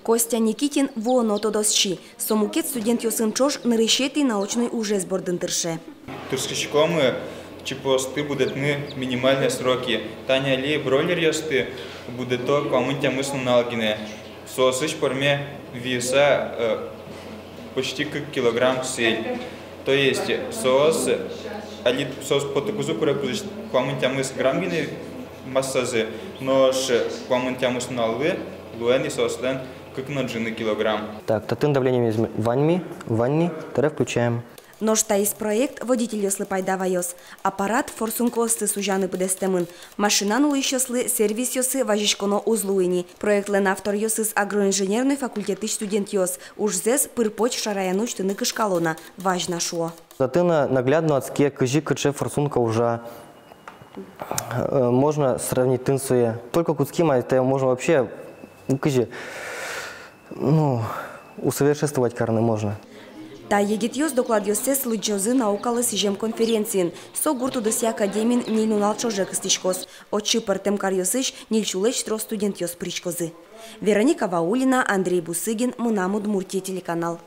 Костя Никитин воно тодосчи. Сомукет студент йосын чош нырещети научный уже сбордынтырше. Турскишкомы чипосты будут минимальные сроки. Таня ли бройлер ясты будет то коммунтя мысль налгине. Соосыч порме веса почти как килограмм сель. То есть соос по такузу курекузыч коммунтя мысль граммгине массазы, но коммунтя мысль налвы луэни соослен как на джины килограмм. Так, татын давление в ванне, тогда включаем. Нож таис проект водитель ёслы пайдавайос. Аппарат форсункосты сужаны пыдестемын. Машинан улыщослы сервис ёсы важишконо узлуини. Проект лен автор ёсы с агроинженерный факультетыч студент ёс. Уж зес пырпоч шараяnuч тыны кышкалона. Важно шо. Затына наглядно отске кыжи кыче форсунка уже можно сравнить тынсуе. Только куцкима это можно вообще кыжи усовершенствовать карны можно. Та егит ёс доклад ёсес лыджозы наукалы сижем конференциин. Со гурту доси академин нильнунал чожек истишкос. Отчы партем кар ёсыч нильчулеч тро студент ёс причкозы. Вероника Ваулина, Андрей Бусыгин, Мунам Удмуртия телеканал.